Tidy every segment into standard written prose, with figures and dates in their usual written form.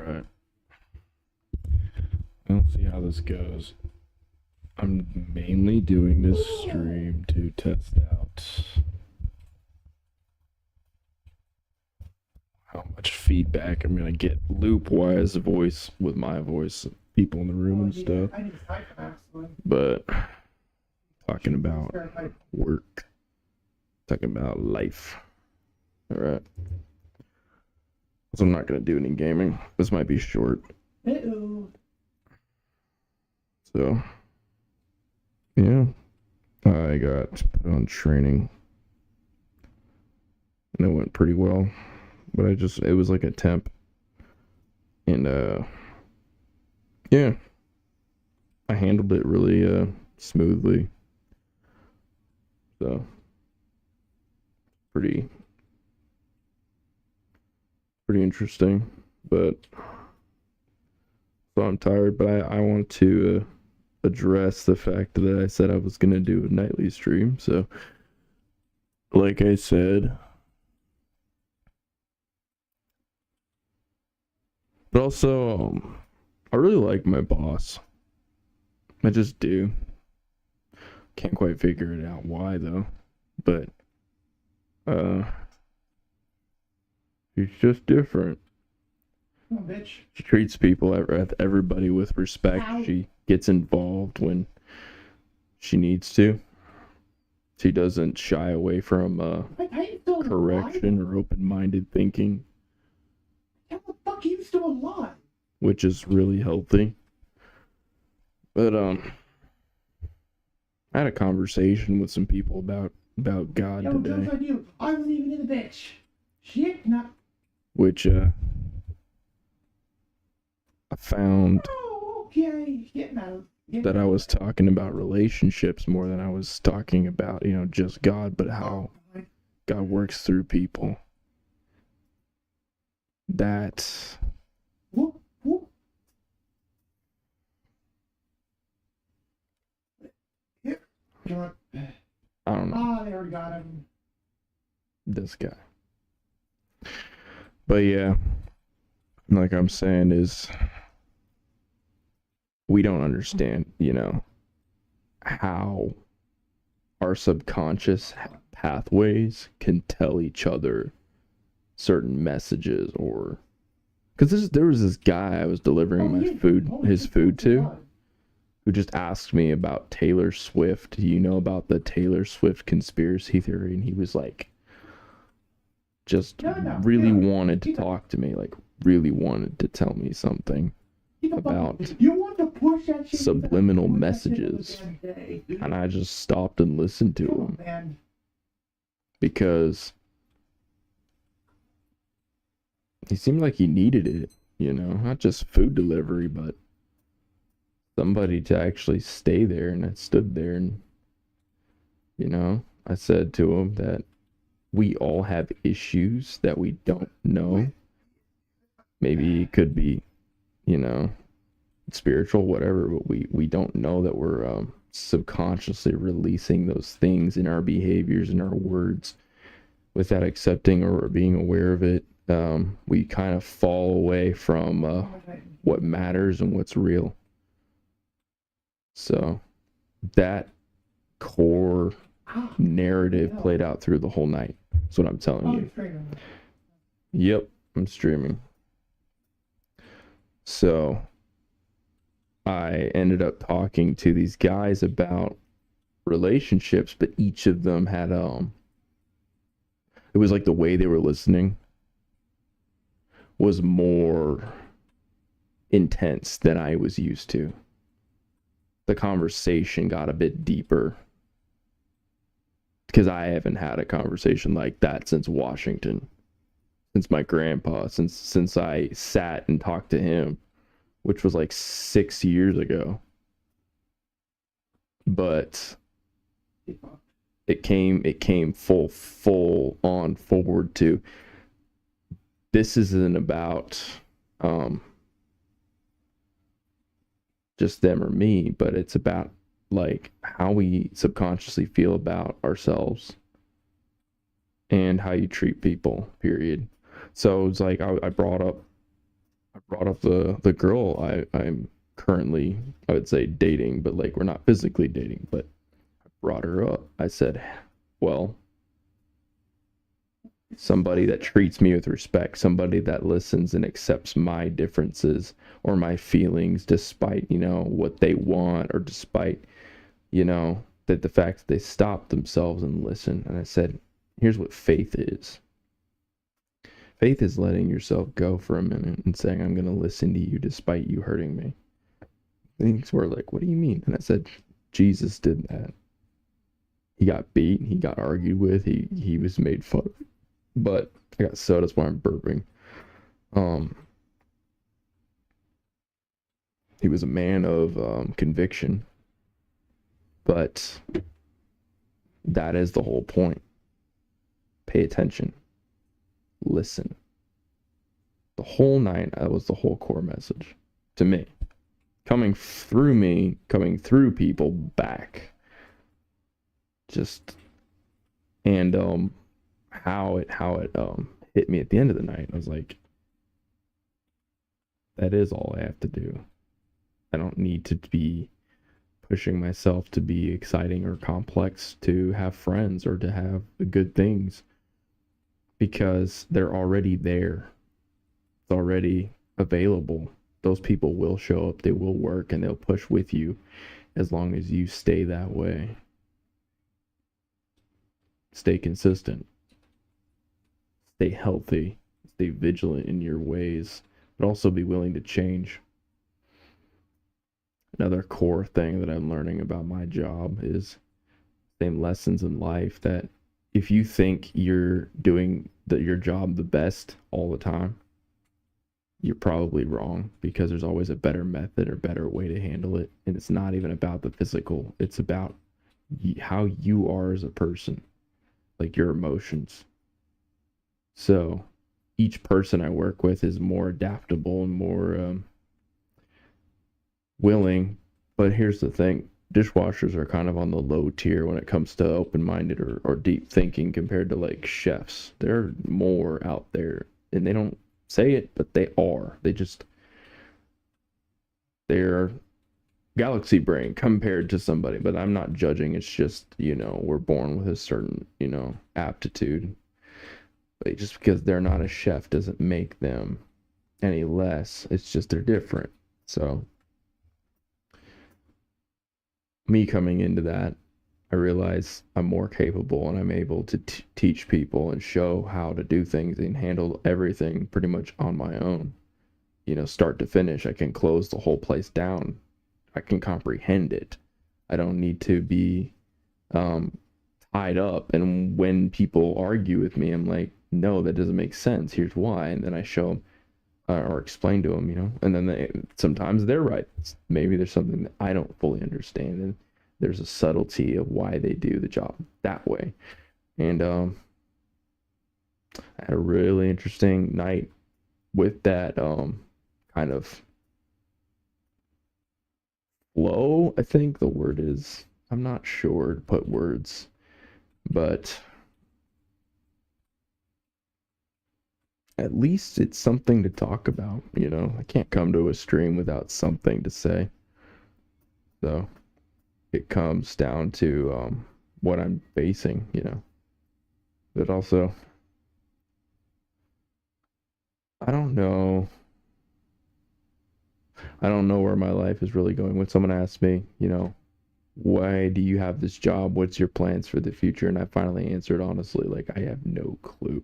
Alright. We'll see how this goes. I'm mainly doing this stream to test out how much feedback I'm gonna get loop-wise voice with my voice, people in the room and stuff. But talking about work, talking about life. Alright. So I'm not gonna do any gaming. This might be short. So yeah, I got put on training and it went pretty well, but it was like a temp, and yeah, I handled it really smoothly, so pretty interesting. But so I'm tired, but I want to address the fact that I said I was gonna do a nightly stream. So like I said, but also I really like my boss. I just do. Can't quite figure it out why though, but he's just different. Oh, bitch. She treats everybody with respect. Ow. She gets involved when she needs to. She doesn't shy away from correction or open-minded thinking. How the fuck are you still alive? Which is really healthy. But I had a conversation with some people about God today. I do. I wasn't even in the bitch. Shit, not. Which I found that I was talking about relationships more than I was talking about, just God, but how God works through people. That I don't know. Ah, they already got him. This guy. But yeah, like I'm saying, is we don't understand, how our subconscious pathways can tell each other certain messages, or because there was this guy I was delivering his food to, who just asked me about Taylor Swift. Do you know about the Taylor Swift conspiracy theory? And he was like, really wanted to talk to me, like really wanted to tell me something about subliminal messages, and I just stopped and listened to him because he seemed like he needed it, not just food delivery, but somebody to actually stay there. And I stood there and I said to him that we all have issues that we don't know. Maybe it could be, spiritual, whatever, but we don't know that we're subconsciously releasing those things in our behaviors and our words without accepting or being aware of it. We kind of fall away from what matters and what's real. So that core narrative played out through the whole night. That's what I'm telling you. Yep, I'm streaming. So I ended up talking to these guys about relationships, but each of them had it was like the way they were listening was more intense than I was used to. The conversation got a bit deeper because I haven't had a conversation like that since Washington, since my grandpa, since I sat and talked to him, which was like 6 years ago. But it came full on forward to, this isn't about just them or me, but it's about like how we subconsciously feel about ourselves and how you treat people, period. So it's like I brought up brought up the girl I'm currently, I would say, dating, but like we're not physically dating, but I brought her up. I said, well, somebody that treats me with respect, somebody that listens and accepts my differences or my feelings despite, what they want, or despite, that the fact that they stop themselves and listen. And I said, here's what faith is. Faith is letting yourself go for a minute and saying, I'm going to listen to you despite you hurting me. Things were like, what do you mean? And I said, Jesus did that. He got beat, he got argued with, he was made fun of. But I got soda, that's why I'm burping. He was a man of conviction. But that is the whole point. Pay attention. Listen. The whole night, that was the whole core message to me. Coming through people back. Just, and how it hit me at the end of the night. I was like, that is all I have to do. I don't need to be pushing myself to be exciting or complex to have friends or to have good things, because they're already there. It's already available. Those people will show up, they will work, and they'll push with you as long as you stay that way. Stay consistent. Stay healthy. Stay vigilant in your ways, but also be willing to change. Another core thing that I'm learning about my job is same lessons in life, that if you think you're doing your job the best all the time, you're probably wrong, because there's always a better method or better way to handle it. And it's not even about the physical. It's about how you are as a person, like your emotions. So each person I work with is more adaptable and more willing. But here's the thing. Dishwashers are kind of on the low tier when it comes to open-minded or deep thinking compared to like chefs. They're more out there, and they don't say it, but they are. They're galaxy brain compared to somebody, but I'm not judging. It's just, we're born with a certain, aptitude. But just because they're not a chef doesn't make them any less. It's just they're different. So me coming into that, I realize I'm more capable, and I'm able to teach people and show how to do things and handle everything pretty much on my own. Start to finish. I can close the whole place down. I can comprehend it. I don't need to be tied up. And when people argue with me, I'm like, no, that doesn't make sense. Here's why. And then I show them or explain to them, and then sometimes they're right. Maybe there's something that I don't fully understand, and there's a subtlety of why they do the job that way. And I had a really interesting night with that kind of flow, I think the word is. I'm not sure to put words, but at least it's something to talk about, I can't come to a stream without something to say. So it comes down to what I'm facing, but also I don't know where my life is really going. When someone asks me, why do you have this job? What's your plans for the future? And I finally answered honestly, like, I have no clue.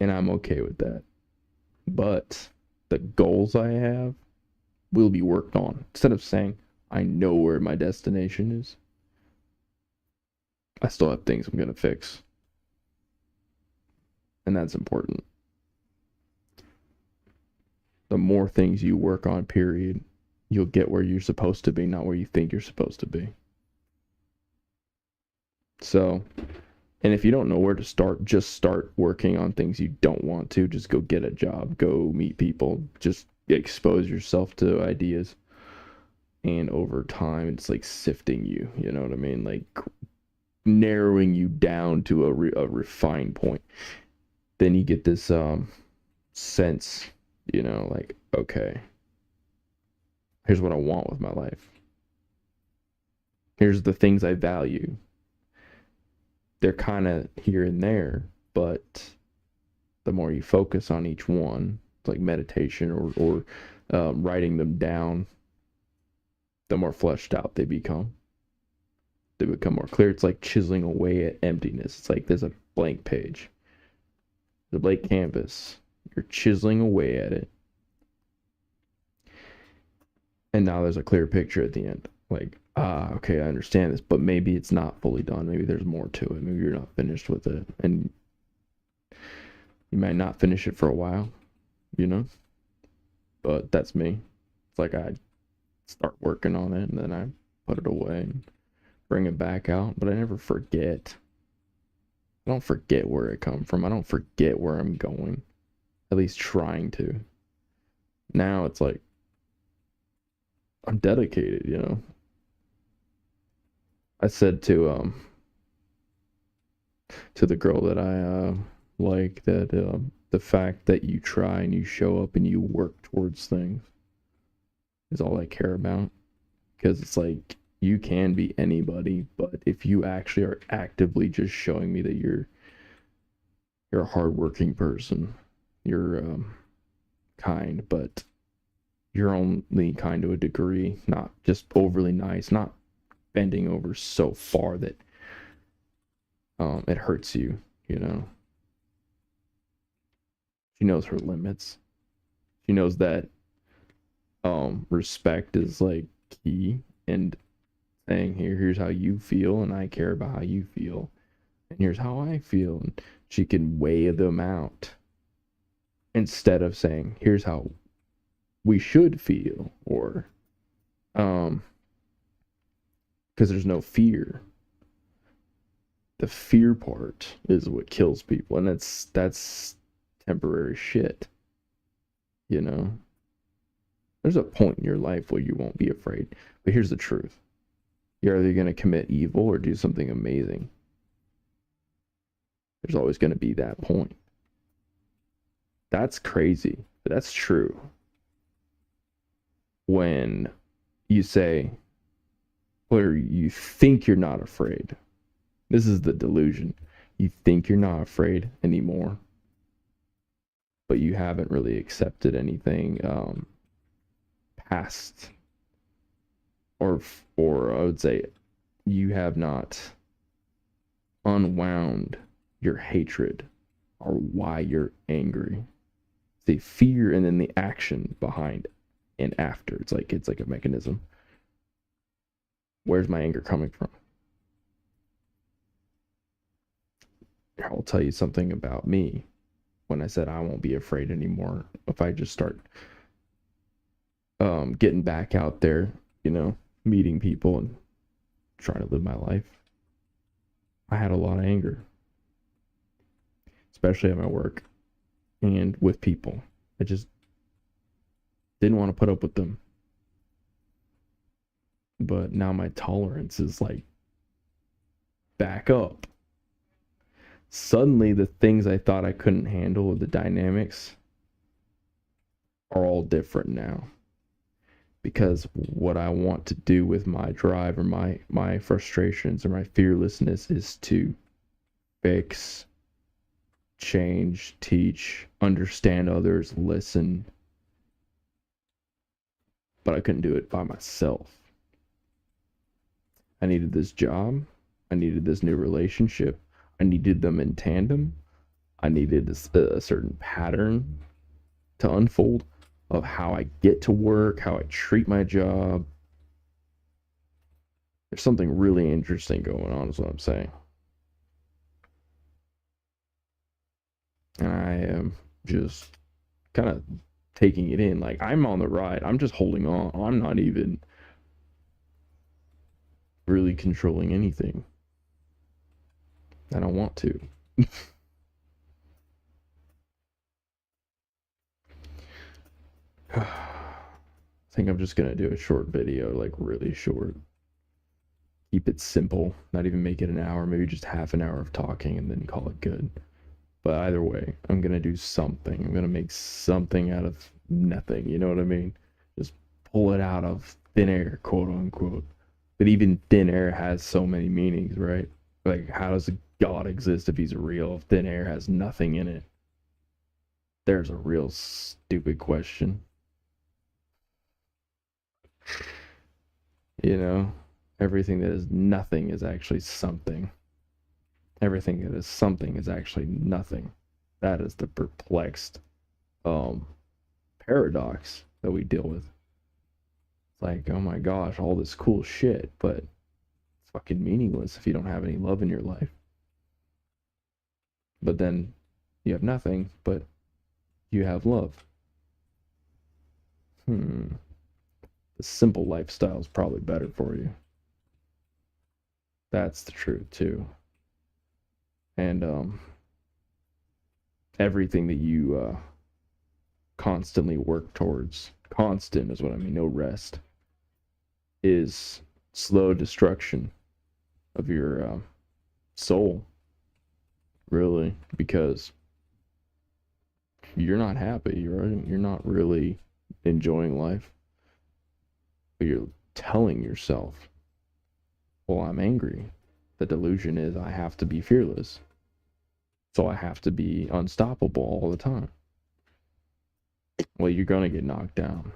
And I'm okay with that. But the goals I have will be worked on. Instead of saying, I know where my destination is, I still have things I'm going to fix. And that's important. The more things you work on, period, you'll get where you're supposed to be, not where you think you're supposed to be. So, and if you don't know where to start, just start working on things you don't want to. Just go get a job, go meet people, just expose yourself to ideas. And over time, it's like sifting you, you know what I mean? Like narrowing you down to a refined point. Then you get this sense, like, okay, here's what I want with my life. Here's the things I value. They're kind of here and there, but the more you focus on each one, like meditation or writing them down, the more fleshed out they become. They become more clear. It's like chiseling away at emptiness. It's like there's a blank page, the blank canvas. You're chiseling away at it. And now there's a clear picture at the end. Like, okay, I understand this, but maybe it's not fully done. Maybe there's more to it. Maybe you're not finished with it. And you might not finish it for a while, But that's me. It's like I start working on it and then I put it away and bring it back out. But I never forget. I don't forget where it come from. I don't forget where I'm going. At least trying to. Now it's like I'm dedicated, I said to the girl that I like that the fact that you try and you show up and you work towards things is all I care about. Because it's like you can be anybody, but if you actually are actively just showing me that you're a hardworking person, you're kind, but you're only kind to a degree, not just overly nice, not bending over so far that it hurts you, She knows her limits. She knows that respect is like key, and saying here's how you feel and I care about how you feel, and here's how I feel, and she can weigh them out instead of saying here's how we should feel, or because there's no fear. The fear part is what kills people, and that's temporary shit. There's a point in your life where you won't be afraid. But here's the truth. You're either going to commit evil or do something amazing. There's always going to be that point. That's crazy, but that's true. When you say, or you think you're not afraid. This is the delusion. You think you're not afraid anymore, but you haven't really accepted anything past, or I would say you have not unwound your hatred or why you're angry. The fear and then the action behind and after. It's like a mechanism. Where's my anger coming from? I'll tell you something about me. When I said I won't be afraid anymore, if I just start getting back out there, meeting people and trying to live my life, I had a lot of anger, especially at my work and with people. I just didn't want to put up with them. But now my tolerance is like back up. Suddenly the things I thought I couldn't handle, the dynamics, are all different now. Because what I want to do with my drive or my frustrations or my fearlessness is to fix, change, teach, understand others, listen. But I couldn't do it by myself. I needed this job. I needed this new relationship. I needed them in tandem. I needed a certain pattern to unfold of how I get to work, how I treat my job. There's something really interesting going on, is what I'm saying. And I am just kind of taking it in. Like, I'm on the ride. I'm just holding on. I'm not even really controlling anything. I don't want to. I think I'm just gonna do a short video, like really short. Keep it simple, not even make it an hour, maybe just half an hour of talking and then call it good. But either way, I'm gonna do something. I'm gonna make something out of nothing. You know what I mean? Just pull it out of thin air, quote unquote. But even thin air has so many meanings, right? Like, how does God exist if he's real? If thin air has nothing in it? There's a real stupid question. You know, everything that is nothing is actually something. Everything that is something is actually nothing. That is the perplexed paradox that we deal with. It's like, oh my gosh, all this cool shit, but it's fucking meaningless if you don't have any love in your life. But then you have nothing, but you have love. The simple lifestyle is probably better for you. That's the truth too. And everything that you constantly work towards, constant is what I mean, no rest, is slow destruction of your soul, really, because you're not happy, you're not really enjoying life, but you're telling yourself, well, I'm angry. The delusion is I have to be fearless, so I have to be unstoppable all the time. Well, you're gonna get knocked down,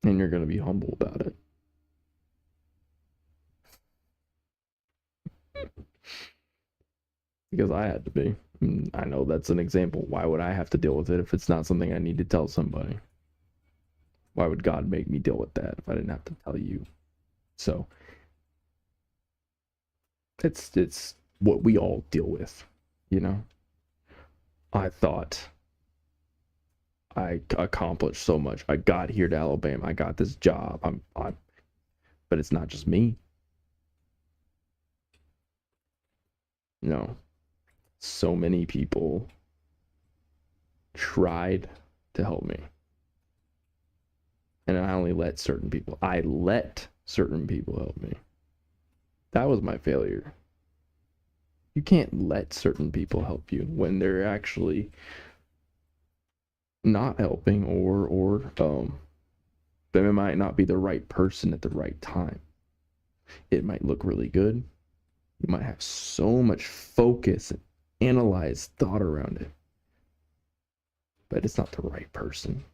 and you're gonna be humble about it. Because I had to be. I know that's an example. Why would I have to deal with it if it's not something I need to tell somebody? Why would God make me deal with that if I didn't have to tell you? So it's what we all deal with, you know? I thought I accomplished so much. I got here to Alabama. I got this job. But it's not just me. No. So many people tried to help me. And I let certain people help me. That was my failure. You can't let certain people help you when they're actually not helping, or they might not be the right person at the right time. It might look really good. You might have so much focus and analyzed thought around it, but it's not the right person.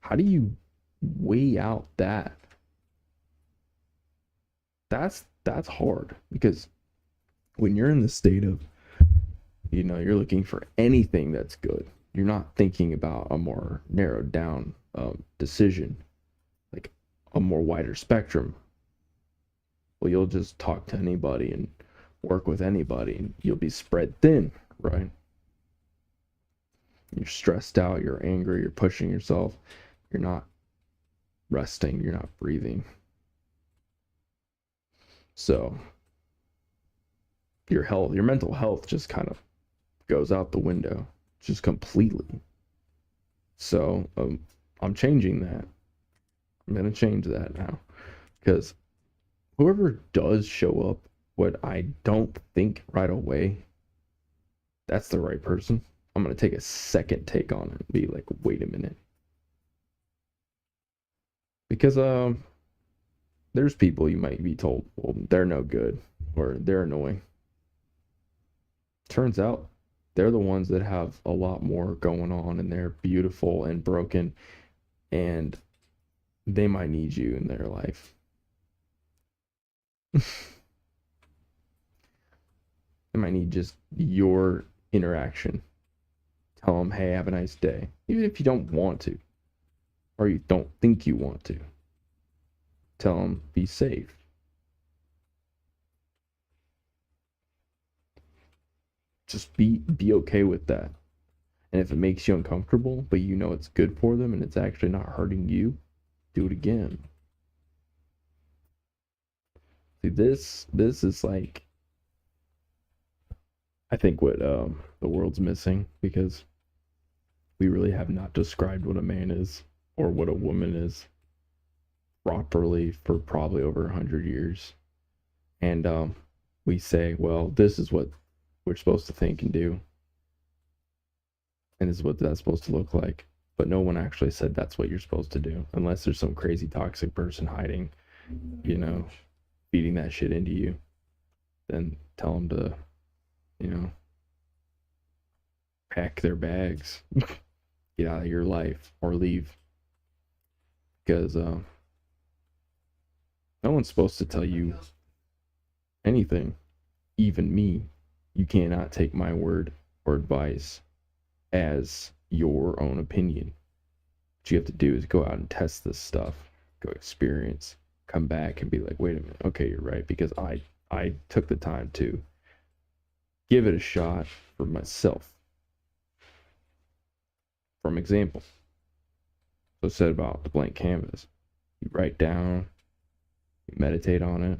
How do you weigh out that? That's hard, because when you're in the state of, you're looking for anything that's good, you're not thinking about a more narrowed down decision, like a more wider spectrum. Well, you'll just talk to anybody and work with anybody, and you'll be spread thin, right? You're stressed out, you're angry, you're pushing yourself, you're not resting, you're not breathing. So your mental health just kind of goes out the window, just completely. So I'm changing that. I'm gonna change that now, because whoever does show up, what I don't think right away, that's the right person. I'm gonna take a second take on it and be like, wait a minute, because there's people you might be told, well, they're no good, or they're annoying. Turns out they're the ones that have a lot more going on, and they're beautiful and broken, and they might need you in their life. They might need just your interaction. Tell them, hey, have a nice day. Even if you don't want to, or you don't think you want to. Tell them, be safe. Just be okay with that. And if it makes you uncomfortable, but you know it's good for them and it's actually not hurting you, do it again. See, this is like, I think what the world's missing, because we really have not described what a man is or what a woman is properly for probably over 100 years. And we say, well, this is what we're supposed to think and do. And this is what that's supposed to look like. But no one actually said that's what you're supposed to do, unless there's some crazy toxic person hiding, you know, feeding that shit into you. Then tell them to, you know, pack their bags, get out of your life, or leave. Because no one's supposed to tell you anything, even me. You cannot take my word or advice as your own opinion. What you have to do is go out and test this stuff, go experience, come back and be like, wait a minute, okay, you're right, because I took the time to give it a shot for myself. From example, so said about the blank canvas, you write down, you meditate on it, it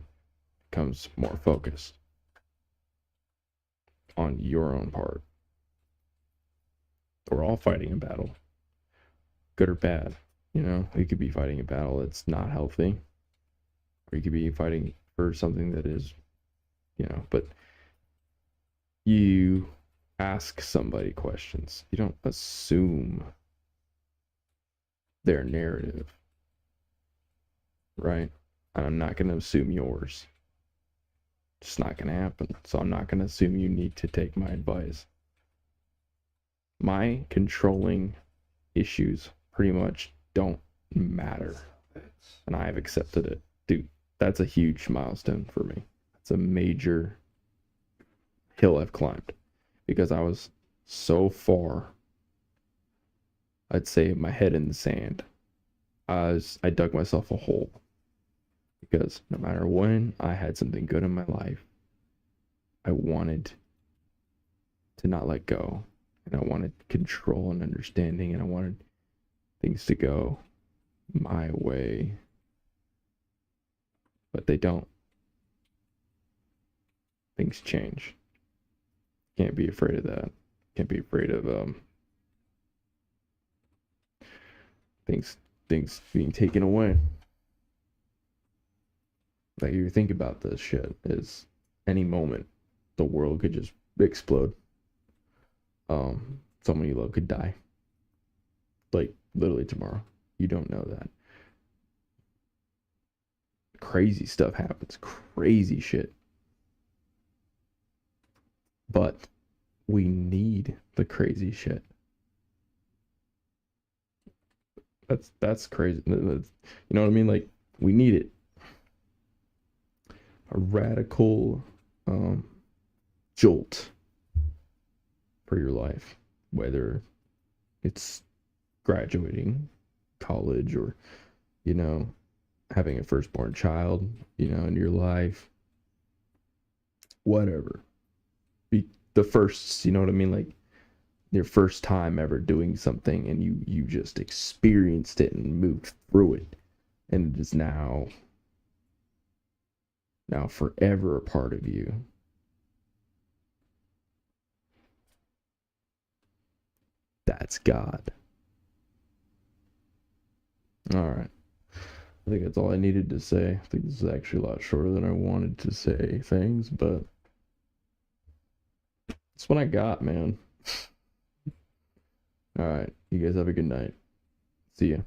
becomes more focused on your own part. We're all fighting a battle, good or bad. You know, you could be fighting a battle that's not healthy, or you could be fighting for something that is, you know, but you ask somebody questions. You don't assume their narrative, right? And I'm not going to assume yours. It's not going to happen. So I'm not going to assume you need to take my advice. My controlling issues pretty much don't matter. And I've accepted it. Dude, that's a huge milestone for me. It's a major hill I've climbed. Because I was so far, I'd say, my head in the sand. I dug myself a hole. Because no matter when I had something good in my life, I wanted to not let go. And I wanted control and understanding. And I wanted things to go my way. But they don't. Things change. Can't be afraid of that. Can't be afraid of things being taken away. Like, you think about this shit, is any moment the world could just explode. Someone you love could die. Like, literally tomorrow. You don't know that. Crazy stuff happens. Crazy shit. But we need the crazy shit. That's crazy. You know what I mean? Like, we need it. A radical jolt for your life, whether it's graduating college or, you know, having a firstborn child, you know, in your life, whatever. Be the first, you know what I mean? Like, your first time ever doing something and you just experienced it and moved through it, and it is now forever a part of you. That's God. All right. I think that's all I needed to say. I think this is actually a lot shorter than I wanted to say things, but that's what I got, man. All right. You guys have a good night. See ya.